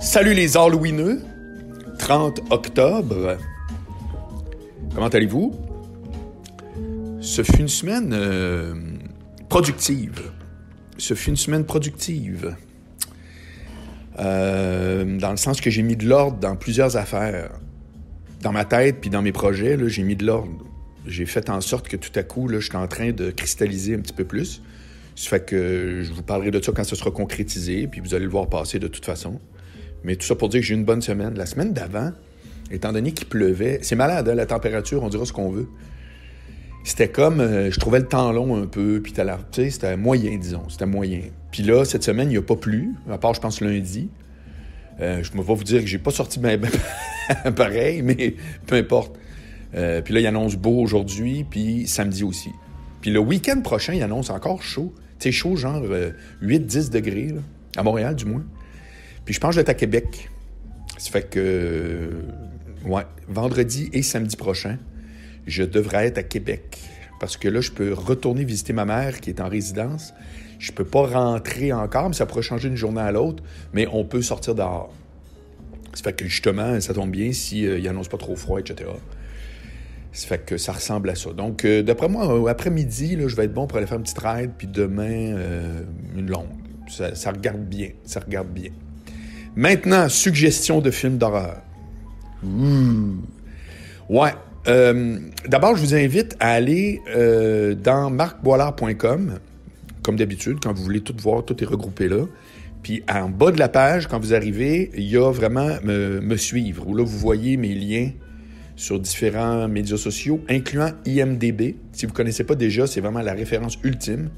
Salut les Halloweeneux, 30 octobre. Comment allez-vous? Ce fut une semaine productive. Dans le sens que j'ai mis de l'ordre dans plusieurs affaires. Dans ma tête puis dans mes projets, là, j'ai mis de l'ordre. J'ai fait en sorte que tout à coup, là, je suis en train de cristalliser un petit peu plus. Ça fait que je vous parlerai de ça quand ça sera concrétisé, puis vous allez le voir passer de toute façon. Mais tout ça pour dire que j'ai eu une bonne semaine. La semaine d'avant, étant donné qu'il pleuvait, c'est malade, hein, la température, on dira ce qu'on veut. C'était comme, je trouvais le temps long un peu, puis c'était moyen, disons, c'était moyen. Puis là, cette semaine, il n'y a pas plu, à part, je pense, lundi. Je me vais vous dire que j'ai pas sorti ben pareil, mais peu importe. Puis là, il annonce beau aujourd'hui, puis samedi aussi. Puis le week-end prochain, il annonce encore chaud. Tu sais, chaud, genre 8-10 degrés, là, à Montréal, du moins. Puis je pense que je vais être à Québec. Ça fait que, vendredi et samedi prochain, je devrais être à Québec. Parce que là, je peux retourner visiter ma mère qui est en résidence. Je peux pas rentrer encore, mais ça pourrait changer d'une journée à l'autre. Mais on peut sortir dehors. Ça fait que justement, ça tombe bien s'il n'annonce pas trop froid, etc. Ça fait que ça ressemble à ça. Donc, d'après moi, après-midi, là, je vais être bon pour aller faire une petite ride. Puis demain, une longue. Ça regarde bien. Ça regarde bien. Maintenant, suggestion de films d'horreur. Ouais. D'abord, je vous invite à aller dans marcboilard.com. Comme d'habitude, quand vous voulez tout voir, tout est regroupé là. Puis en bas de la page, quand vous arrivez, il y a vraiment me suivre, où là, vous voyez mes liens sur différents médias sociaux, incluant IMDb. Si vous ne connaissez pas déjà, c'est vraiment la référence ultime.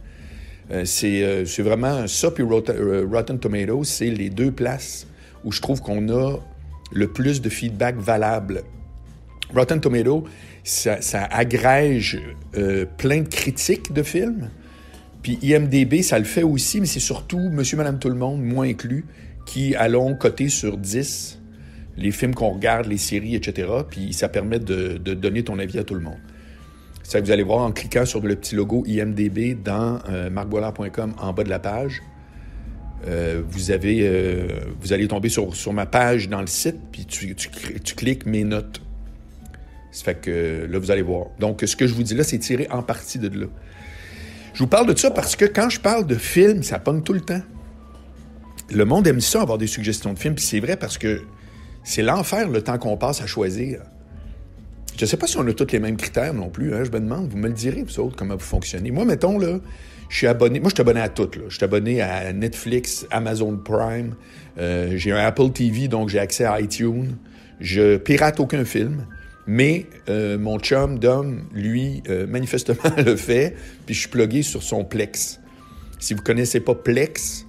C'est vraiment ça, puis Rotten Tomatoes, c'est les deux places où je trouve qu'on a le plus de feedback valable. Rotten Tomatoes, ça agrège plein de critiques de films. Puis IMDb, ça le fait aussi, mais c'est surtout Monsieur, Madame, tout le monde, moi inclus, qui allons coter sur 10 les films qu'on regarde, les séries, etc. Puis ça permet de donner ton avis à tout le monde. C'est ça que vous allez voir en cliquant sur le petit logo IMDb dans marcboilard.com en bas de la page. Vous allez tomber sur ma page dans le site, puis tu cliques mes notes. Ça fait que là, vous allez voir. Donc, ce que je vous dis là, c'est tiré en partie de là. Je vous parle de ça parce que quand je parle de films, ça pogne tout le temps. Le monde aime ça, avoir des suggestions de films, puis c'est vrai parce que c'est l'enfer le temps qu'on passe à choisir. Je ne sais pas si on a tous les mêmes critères non plus, hein, je me demande, vous me le direz, vous autres, comment vous fonctionnez. Moi, mettons, là, je suis abonné à tout, là. Je suis abonné à Netflix, Amazon Prime, j'ai un Apple TV, donc j'ai accès à iTunes. Je pirate aucun film. Mais mon chum Dom, lui, manifestement le fait, puis je suis plugué sur son Plex. Si vous ne connaissez pas Plex,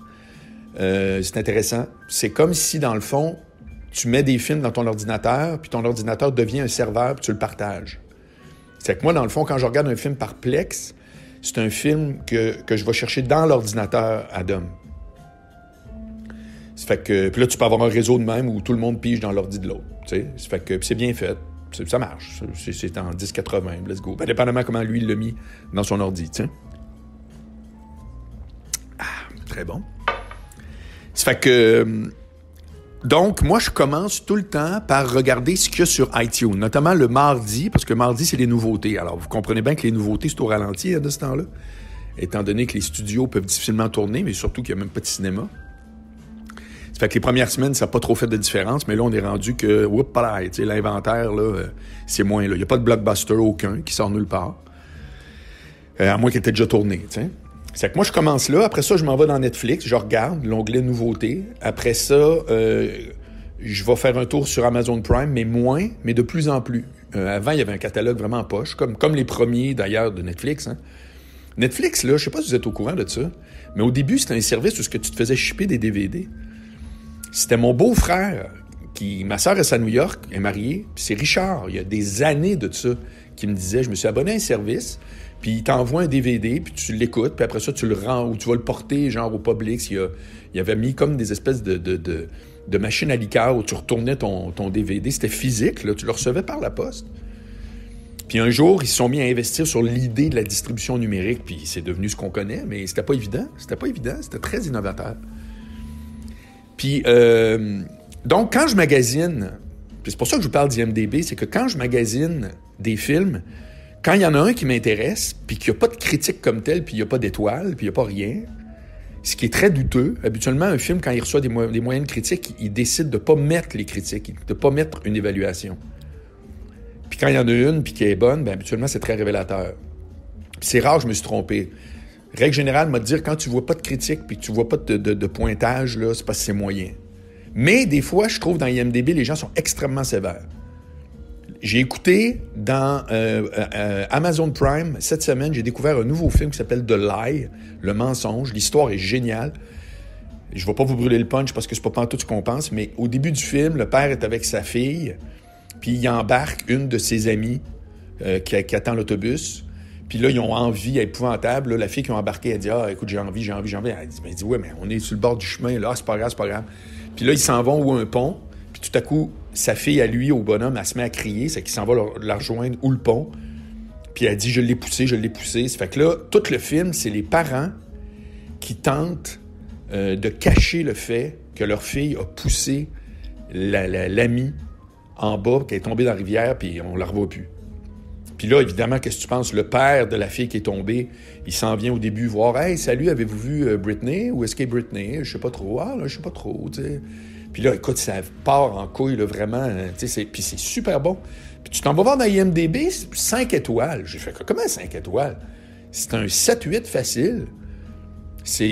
c'est intéressant. C'est comme si, dans le fond, tu mets des films dans ton ordinateur, puis ton ordinateur devient un serveur, puis tu le partages. C'est que moi, dans le fond, quand je regarde un film par Plex, c'est un film que je vais chercher dans l'ordinateur à Dom. Ça fait que, puis là, tu peux avoir un réseau de même où tout le monde pige dans l'ordi de l'autre. Ça fait que c'est bien fait. Ça marche. C'est en 1080, let's go. Ben, dépendamment comment lui, il l'a mis dans son ordi, tiens. Ah, très bon. Ça fait que... Donc, moi, je commence tout le temps par regarder ce qu'il y a sur iTunes, notamment le mardi, parce que mardi, c'est les nouveautés. Alors, vous comprenez bien que les nouveautés, c'est au ralenti de ce temps-là, étant donné que les studios peuvent difficilement tourner, mais surtout qu'il n'y a même pas de cinéma. Ça fait que les premières semaines, ça n'a pas trop fait de différence, mais là, on est rendu que, l'inventaire, là, c'est moins là. Il n'y a pas de blockbuster aucun qui sort nulle part. À moins qu'il ait déjà tourné, tu sais. C'est que moi, je commence là. Après ça, je m'en vais dans Netflix. Je regarde l'onglet nouveautés. Après ça, je vais faire un tour sur Amazon Prime, mais moins, mais de plus en plus. Avant, il y avait un catalogue vraiment en poche, comme les premiers, d'ailleurs, de Netflix. Hein. Netflix, là, je ne sais pas si vous êtes au courant de ça, mais au début, c'était un service où tu te faisais shipper des DVD. C'était mon beau-frère, ma sœur est à New York, elle est mariée, puis c'est Richard, il y a des années de ça, qui me disait, je me suis abonné à un service, puis il t'envoie un DVD, puis tu l'écoutes, puis après ça, tu le rends, ou tu vas le porter, genre au Publix. Il avait mis comme des espèces de machines à liqueur où tu retournais ton DVD. C'était physique, là, tu le recevais par la poste. Puis un jour, ils se sont mis à investir sur l'idée de la distribution numérique, puis c'est devenu ce qu'on connaît, mais c'était pas évident, c'était très innovateur. Puis Donc, quand je magasine, puis c'est pour ça que je vous parle d'IMDb, c'est que quand je magasine des films, quand il y en a un qui m'intéresse, puis qu'il n'y a pas de critique comme telle, puis il n'y a pas d'étoiles, puis il n'y a pas rien, ce qui est très douteux. Habituellement, un film, quand il reçoit des moyennes critiques, il décide de ne pas mettre les critiques, de ne pas mettre une évaluation. Puis quand il y en a une, puis qui est bonne, bien, habituellement, c'est très révélateur. Puis c'est rare, je me suis trompé. Règle générale, m'a dire, quand tu vois pas de critique, puis que tu vois pas de pointage, là, c'est parce que c'est moyen. Mais des fois, je trouve dans IMDb, les gens sont extrêmement sévères. J'ai écouté dans Amazon Prime, cette semaine, j'ai découvert un nouveau film qui s'appelle The Lie, Le mensonge. L'histoire est géniale. Je ne vais pas vous brûler le punch parce que c'est pas tout ce qu'on pense, mais au début du film, le père est avec sa fille, puis il embarque une de ses amies qui attend l'autobus. Puis là, ils ont envie épouvantable. Là, la fille qui a embarqué, elle dit « Ah, écoute, j'ai envie. » Elle dit « Ouais, mais on est sur le bord du chemin. Là, c'est pas grave. » Puis là, ils s'en vont où un pont. Puis tout à coup, sa fille, à lui, au bonhomme, elle se met à crier. C'est qu'il s'en va la rejoindre où le pont. Puis elle dit « Je l'ai poussé. » Ça fait que là, tout le film, c'est les parents qui tentent de cacher le fait que leur fille a poussé l'amie en bas, qu'elle est tombée dans la rivière, puis on la revoit plus. Puis là, évidemment, qu'est-ce que tu penses? Le père de la fille qui est tombée, il s'en vient au début voir « Hey, salut, avez-vous vu Britney? Où est-ce qu'est Britney? Je sais pas trop. Ah, là, je sais pas trop, tu sais. » Puis là, écoute, ça part en couille, là, vraiment. Puis c'est super bon. Puis tu t'en vas voir dans IMDb, 5 étoiles. J'ai fait, comment 5 étoiles? C'est un 7-8 facile.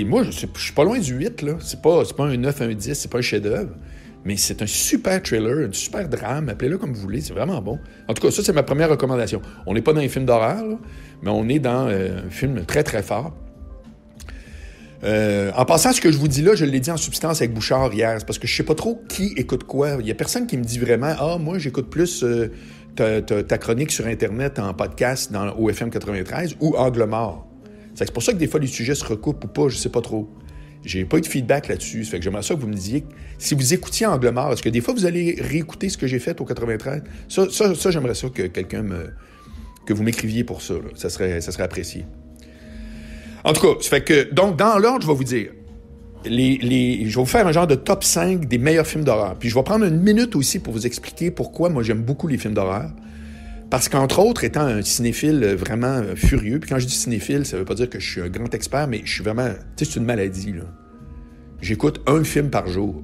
Moi, je suis pas loin du 8, là. C'est pas un 9, un 10, c'est pas un chef-d'œuvre. Mais c'est un super thriller, un super drame. Appelez-le comme vous voulez, c'est vraiment bon. En tout cas, ça, c'est ma première recommandation. On n'est pas dans les films d'horreur, là, mais on est dans un film très, très fort. En passant, ce que je vous dis là, je l'ai dit en substance avec Bouchard hier, c'est parce que je sais pas trop qui écoute quoi. Il y a personne qui me dit vraiment « Ah, moi, j'écoute plus ta chronique sur Internet en podcast dans OFM 93 ou Angle mort. » C'est pour ça que des fois, les sujets se recoupent ou pas, je sais pas trop. J'ai pas eu de feedback là-dessus. Ça fait que j'aimerais ça que vous me disiez, si vous écoutiez Angle mort, est-ce que des fois, vous allez réécouter ce que j'ai fait au 93? Ça j'aimerais ça que quelqu'un que vous m'écriviez pour ça. Là. Ça serait apprécié. En tout cas, ça fait que, donc, dans l'ordre, je vais vous dire, je vais vous faire un genre de top 5 des meilleurs films d'horreur. Puis je vais prendre une minute aussi pour vous expliquer pourquoi moi j'aime beaucoup les films d'horreur. Parce qu'entre autres, étant un cinéphile vraiment furieux, puis quand je dis cinéphile, ça veut pas dire que je suis un grand expert, mais je suis vraiment... Tu sais, c'est une maladie, là. J'écoute un film par jour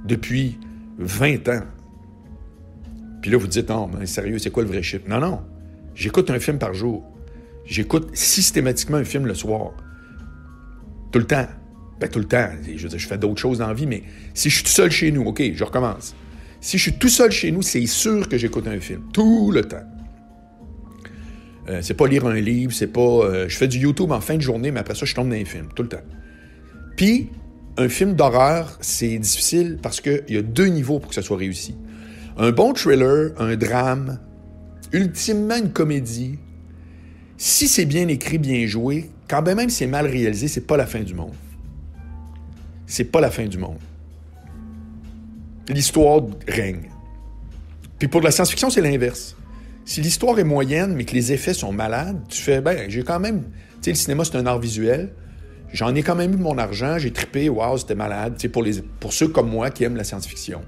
depuis 20 ans. Puis là, vous dites, non, mais sérieux, c'est quoi le vrai chiffre? Non. J'écoute un film par jour. J'écoute systématiquement un film le soir. Tout le temps. Ben, tout le temps. Je veux dire, je fais d'autres choses dans la vie, mais si je suis tout seul chez nous, OK, je recommence. Si je suis tout seul chez nous, c'est sûr que j'écoute un film. Tout le temps. C'est pas lire un livre, c'est pas... je fais du YouTube en fin de journée, mais après ça, je tombe dans un film. Tout le temps. Puis, un film d'horreur, c'est difficile parce qu'il y a 2 niveaux pour que ça soit réussi. Un bon thriller, un drame, ultimement une comédie, si c'est bien écrit, bien joué, quand même si c'est mal réalisé, c'est pas la fin du monde. C'est pas la fin du monde. L'histoire règne. Puis pour de la science-fiction, c'est l'inverse. Si l'histoire est moyenne, mais que les effets sont malades, tu fais, j'ai quand même... Tu sais, le cinéma, c'est un art visuel. J'en ai quand même eu mon argent, j'ai trippé, waouh, c'était malade, tu sais, pour ceux comme moi qui aiment la science-fiction.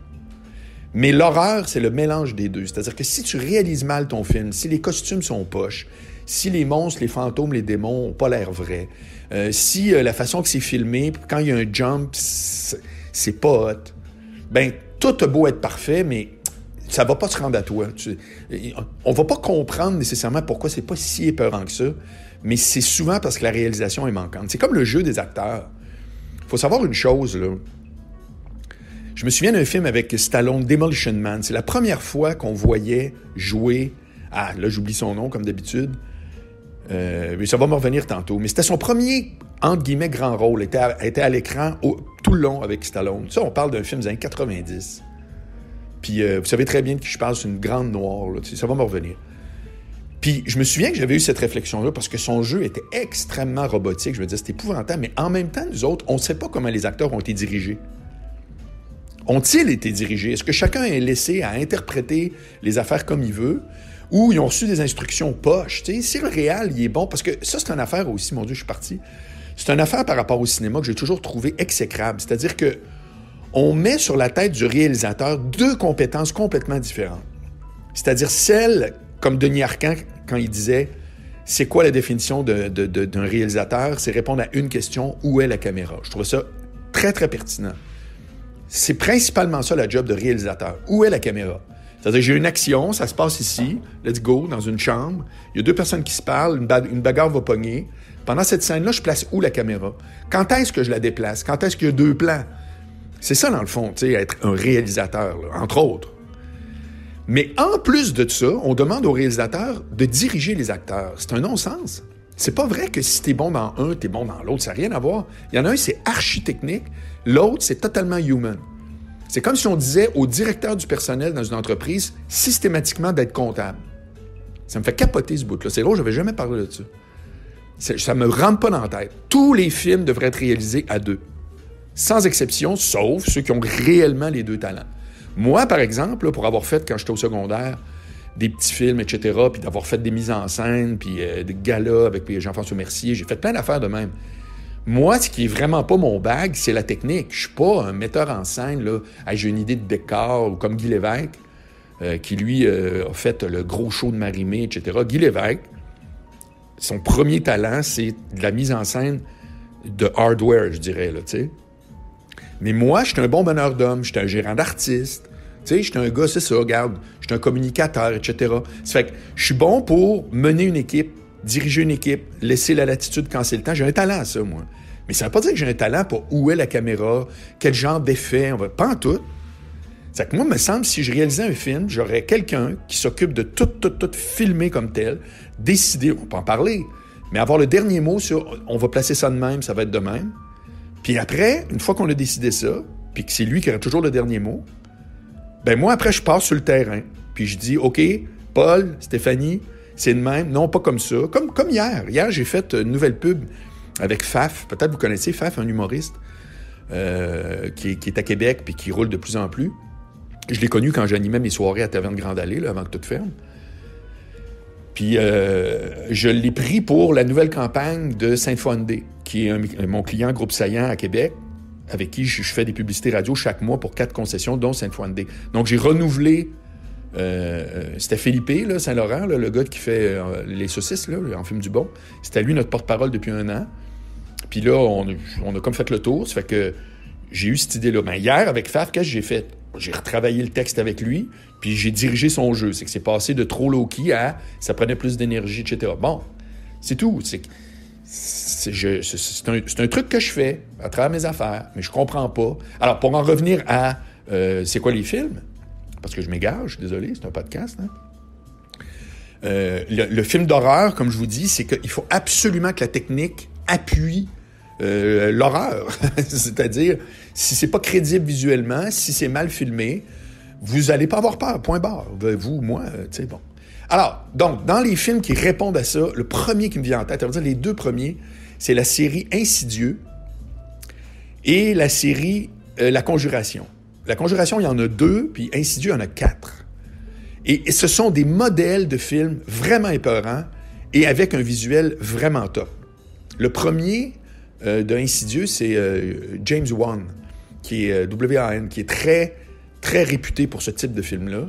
Mais l'horreur, c'est le mélange des deux. C'est-à-dire que si tu réalises mal ton film, si les costumes sont poches, si les monstres, les fantômes, les démons n'ont pas l'air vrais, si la façon que c'est filmé, quand il y a un jump, c'est pas hot, ben tout a beau être parfait, mais ça va pas se rendre à toi. On va pas comprendre nécessairement pourquoi c'est pas si épeurant que ça, mais c'est souvent parce que la réalisation est manquante. C'est comme le jeu des acteurs. Il faut savoir une chose, là. Je me souviens d'un film avec Stallone, Demolition Man. C'est la première fois qu'on voyait jouer... Ah, là, j'oublie son nom, comme d'habitude. Mais ça va me revenir tantôt. Mais c'était son premier, entre guillemets, grand rôle. Il était à l'écran tout le long avec Stallone. Ça, on parle d'un film des années 90. Puis, vous savez très bien de qui je parle, c'est une grande noire. Là, ça va me revenir. Puis, je me souviens que j'avais eu cette réflexion-là parce que son jeu était extrêmement robotique. Je me disais, c'est épouvantable. Mais en même temps, nous autres, on ne sait pas comment les acteurs ont été dirigés. Ont-ils été dirigés? Est-ce que chacun est laissé à interpréter les affaires comme il veut? Ou ils ont reçu des instructions poches? Tu sais, si le réal, il est bon... Parce que ça, c'est une affaire aussi, mon Dieu, je suis parti. C'est une affaire par rapport au cinéma que j'ai toujours trouvé exécrable. C'est-à-dire que on met sur la tête du réalisateur 2 compétences complètement différentes. C'est-à-dire celle, comme Denis Arcand, quand il disait « C'est quoi la définition d'un réalisateur? » C'est répondre à une question « Où est la caméra? » Je trouve ça très, très pertinent. C'est principalement ça, la job de réalisateur. Où est la caméra? C'est-à-dire, j'ai une action, ça se passe ici, let's go, dans une chambre. Il y a 2 personnes qui se parlent, une bagarre va pogner. Pendant cette scène-là, je place où la caméra? Quand est-ce que je la déplace? Quand est-ce qu'il y a 2 plans? C'est ça, dans le fond, tu sais, être un réalisateur, là, entre autres. Mais en plus de ça, on demande au réalisateur de diriger les acteurs. C'est un non-sens. C'est pas vrai que si t'es bon dans un, t'es bon dans l'autre. Ça n'a rien à voir. Il y en a un, c'est archi-technique. L'autre, c'est totalement human. C'est comme si on disait au directeur du personnel dans une entreprise systématiquement d'être comptable. Ça me fait capoter ce bout-là. C'est drôle, je n'avais jamais parlé de ça. Ça me rentre pas dans la tête. Tous les films devraient être réalisés à 2. Sans exception, sauf ceux qui ont réellement les 2 talents. Moi, par exemple, là, pour avoir fait, quand j'étais au secondaire, des petits films, etc., puis d'avoir fait des mises en scène, puis des galas avec Jean-François Mercier, j'ai fait plein d'affaires de même. Moi, ce qui est vraiment pas mon bag, c'est la technique. Je suis pas un metteur en scène, là. J'ai une idée de décor, ou comme Guy Lévesque, qui, lui, a fait le gros show de Marie-Mé, etc. Guy Lévesque, son premier talent, c'est de la mise en scène de hardware, je dirais, là, tu sais. Mais moi, j'étais un bon meneur d'hommes, j'étais un gérant d'artistes, tu sais, j'étais un gars, c'est ça, regarde, j'étais un communicateur, etc. Ça fait que je suis bon pour mener une équipe, diriger une équipe, laisser la latitude quand c'est le temps. J'ai un talent à ça, moi. Mais ça ne veut pas dire que j'ai un talent pour où est la caméra, quel genre d'effet, pas en tout. C'est que moi, il me semble, si je réalisais un film, j'aurais quelqu'un qui s'occupe de tout filmer comme tel, décider, on peut en parler, mais avoir le dernier mot sur on va placer ça de même, ça va être de même. Puis après, une fois qu'on a décidé ça, puis que c'est lui qui aura toujours le dernier mot, ben moi, après, je pars sur le terrain, puis je dis, OK, Paul, Stéphanie, c'est de même, non, pas comme ça. Comme hier. Hier, j'ai fait une nouvelle pub avec Faf. Peut-être vous connaissez Faf, un humoriste qui est à Québec puis qui roule de plus en plus. Je l'ai connu quand j'animais mes soirées à Taverne Grande Allée, là, avant que tout ferme. Puis je l'ai pris pour la nouvelle campagne de Sainte-Foy-Ndé, qui est mon client Groupe Saillant à Québec, avec qui je fais des publicités radio chaque mois pour 4 concessions, dont Sainte-Foy-Ndé. Donc, j'ai renouvelé... c'était Philippe, là, Saint-Laurent, là, le gars qui fait les saucisses, là, en fume du bon. C'était lui notre porte-parole depuis 1 an. Puis là, on a comme fait le tour. Ça fait que j'ai eu cette idée-là. Mais hier, avec Faf, qu'est-ce que j'ai fait? J'ai retravaillé le texte avec lui, puis j'ai dirigé son jeu. C'est que c'est passé de trop low-key à ça prenait plus d'énergie, etc. Bon, c'est tout. C'est un truc que je fais à travers mes affaires, mais je comprends pas. Alors, pour en revenir à c'est quoi les films? Parce que je m'égare, je suis désolé, c'est un podcast. Hein? Le film d'horreur, comme je vous dis, c'est qu'il faut absolument que la technique appuie l'horreur. C'est-à-dire, si c'est pas crédible visuellement, si c'est mal filmé, vous n'allez pas avoir peur, point barre. Vous, moi, tu sais, bon. Alors, donc, dans les films qui répondent à ça, le premier qui me vient en tête, ça veut dire les 2 premiers, c'est la série Insidieux et la série La Conjuration. La Conjuration, il y en a 2, puis Insidieux, il y en a 4. Et ce sont des modèles de films vraiment épeurants et avec un visuel vraiment top. Le premier de Insidieux, c'est James Wan, qui est W-A-N, qui est très, très réputé pour ce type de film-là.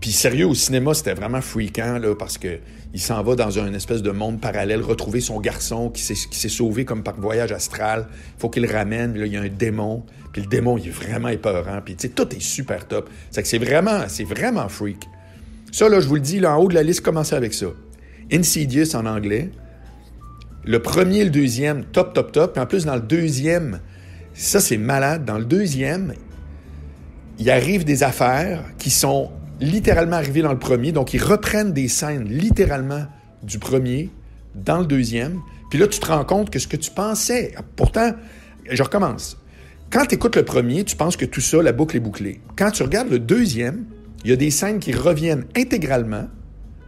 Puis sérieux, au cinéma, c'était vraiment freakant, là, parce que il s'en va dans un espèce de monde parallèle, retrouver son garçon qui s'est sauvé comme par voyage astral. Il faut qu'il le ramène, là, il y a un démon. Puis le démon, il est vraiment épeurant. Puis, tu sais, tout est super top. C'est que c'est vraiment freak. Ça, là, je vous le dis, là, en haut de la liste, commencez avec ça. Insidious en anglais. Le premier et le deuxième, top. Puis en plus, dans le deuxième, ça, c'est malade. Dans le deuxième, il arrive des affaires qui sont littéralement arrivées dans le premier. Donc, ils reprennent des scènes littéralement du premier dans le deuxième. Puis là, tu te rends compte que ce que tu pensais... Pourtant, je recommence. Quand tu écoutes le premier, tu penses que tout ça, la boucle est bouclée. Quand tu regardes le deuxième, il y a des scènes qui reviennent intégralement.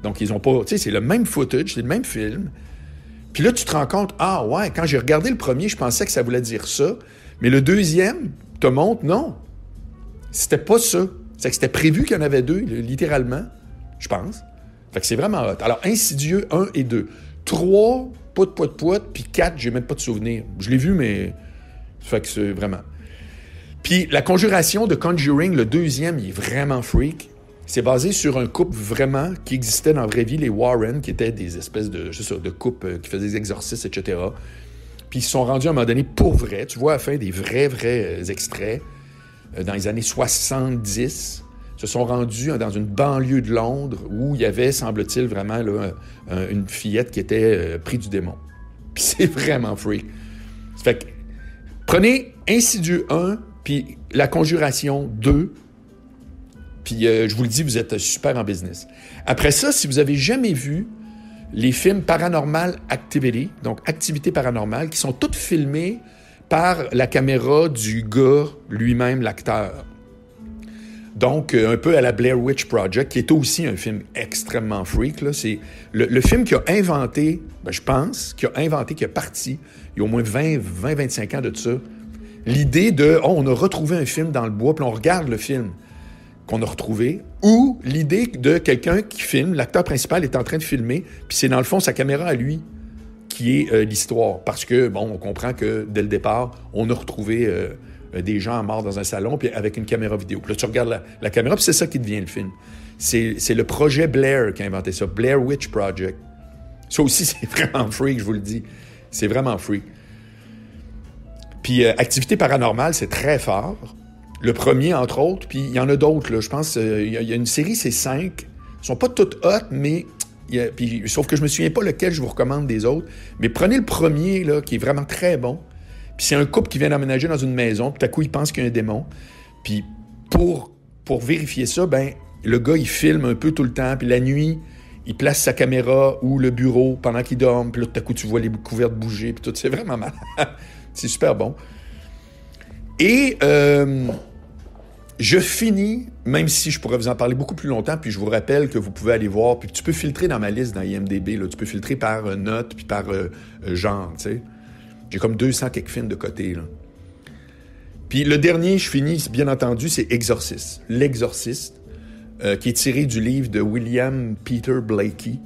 Donc, ils ont pas... Tu sais, c'est le même footage, c'est le même film. Puis là, tu te rends compte, ah ouais, quand j'ai regardé le premier, je pensais que ça voulait dire ça. Mais le deuxième te montre, non. C'était pas ça. C'est que c'était prévu qu'il y en avait 2, littéralement, je pense. Fait que c'est vraiment hot. Alors, Insidieux 1 et 2. 3, pout, puis 4, j'ai même pas de souvenir. Je l'ai vu, mais... Fait que c'est vraiment... Puis la conjuration de Conjuring, le deuxième, il est vraiment freak. C'est basé sur un couple vraiment qui existait dans la vraie vie, les Warren, qui étaient des espèces de couples qui faisaient des exorcismes, etc. Puis ils se sont rendus à un moment donné pour vrai. Tu vois à la fin des vrais extraits. Dans les années 70, se sont rendus dans une banlieue de Londres où il y avait, semble-t-il, vraiment là, une fillette qui était prise du démon. Puis c'est vraiment freak. Ça fait que prenez Insidieux 1, puis La Conjuration 2, puis je vous le dis, vous êtes super en business. Après ça, si vous avez jamais vu les films Paranormal Activity, donc Activité paranormale, qui sont tous filmés par la caméra du gars lui-même, l'acteur. Donc, un peu à la Blair Witch Project, qui est aussi un film extrêmement freak. Là. C'est le film qui a inventé, je pense, qui a parti, il y a au moins 20-25 ans de ça, l'idée de « on a retrouvé un film dans le bois, puis on regarde le film qu'on a retrouvé », ou l'idée de quelqu'un qui filme, l'acteur principal est en train de filmer, puis c'est dans le fond sa caméra à lui qui est l'histoire. Parce que, on comprend que dès le départ, on a retrouvé des gens morts dans un salon, puis avec une caméra vidéo. Puis là, tu regardes la caméra, puis c'est ça qui devient le film. C'est le projet Blair qui a inventé ça, Blair Witch Project. Ça aussi, c'est vraiment freak, je vous le dis. C'est vraiment freak. Puis Activité paranormale, c'est très fort. Le premier, entre autres, puis il y en a d'autres, là. Je pense, il y a une série, c'est 5. Ils sont pas toutes hot, mais... sauf que je me souviens pas lequel je vous recommande des autres. Mais prenez le premier, là, qui est vraiment très bon. Puis c'est un couple qui vient d'emménager dans une maison, puis tout à coup, il pense qu'il y a un démon. Puis pour vérifier ça, le gars, il filme un peu tout le temps, puis la nuit, il place sa caméra ou le bureau pendant qu'il dorme, puis là, tout à coup, tu vois les couvertes bouger, puis tout. C'est vraiment mal. C'est super bon. Et je finis, même si je pourrais vous en parler beaucoup plus longtemps, puis je vous rappelle que vous pouvez aller voir, puis tu peux filtrer dans ma liste dans IMDb, là, tu peux filtrer par note, puis par genre, tu sais. J'ai comme 200 quelques films de côté, là. Puis le dernier, je finis, bien entendu, c'est Exorcist. L'Exorciste, qui est tiré du livre de William Peter Blakey.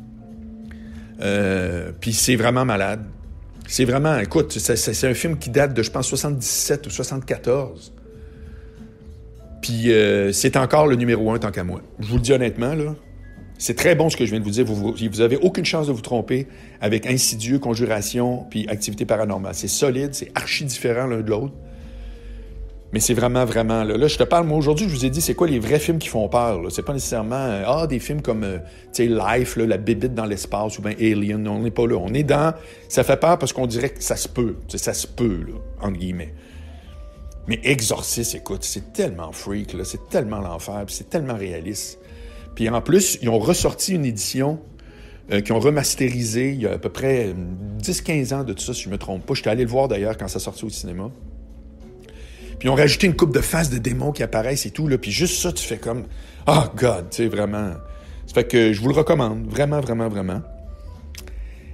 Puis c'est vraiment malade. C'est vraiment, écoute, c'est un film qui date de, je pense, 77 ou 74. Puis c'est encore le numéro 1 tant qu'à moi. Je vous le dis honnêtement, là. C'est très bon ce que je viens de vous dire. Vous avez aucune chance de vous tromper avec Insidieux, Conjuration, puis Activité paranormale. C'est solide, c'est archi différent l'un de l'autre. Mais c'est vraiment, vraiment... Là, je te parle, moi, aujourd'hui, je vous ai dit, c'est quoi les vrais films qui font peur, là. C'est pas nécessairement, des films comme, tu sais, Life, là, La bébite dans l'espace, ou bien Alien. Non, on n'est pas là. On est dans... Ça fait peur parce qu'on dirait que ça se peut. Ça se peut, là, entre guillemets. Mais Exorcist, écoute, c'est tellement freak, là. C'est tellement l'enfer, puis c'est tellement réaliste. Puis en plus, ils ont ressorti une édition qu'ils ont remasterisée il y a à peu près 10-15 ans de tout ça, si je ne me trompe pas. J'étais allé le voir d'ailleurs quand ça sortait au cinéma. Puis ils ont rajouté une couple de faces de démons qui apparaissent et tout, là. Puis juste ça, tu fais comme « Oh God! » Tu sais, vraiment. Ça fait que je vous le recommande. Vraiment, vraiment, vraiment.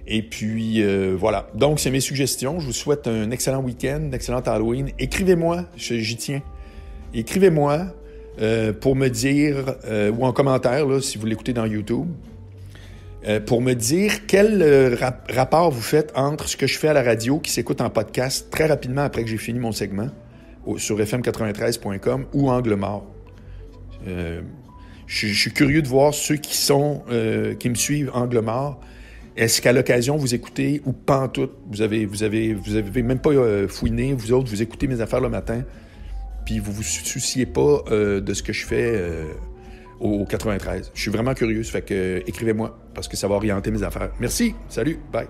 Et puis, voilà. Donc, c'est mes suggestions. Je vous souhaite un excellent week-end, un excellent Halloween. Écrivez-moi, j'y tiens. Écrivez-moi pour me dire, ou en commentaire, là, si vous l'écoutez dans YouTube, pour me dire quel rapport vous faites entre ce que je fais à la radio, qui s'écoute en podcast très rapidement après que j'ai fini mon segment, sur fm93.com ou Angle Mort. Je suis curieux de voir ceux qui me suivent Angle Mort. Est-ce qu'à l'occasion, vous écoutez ou pantoute? Vous avez même pas fouiné, vous autres, vous écoutez mes affaires le matin, puis vous vous souciez pas de ce que je fais au 93. Je suis vraiment curieux, ça fait que écrivez-moi, parce que ça va orienter mes affaires. Merci, salut, bye.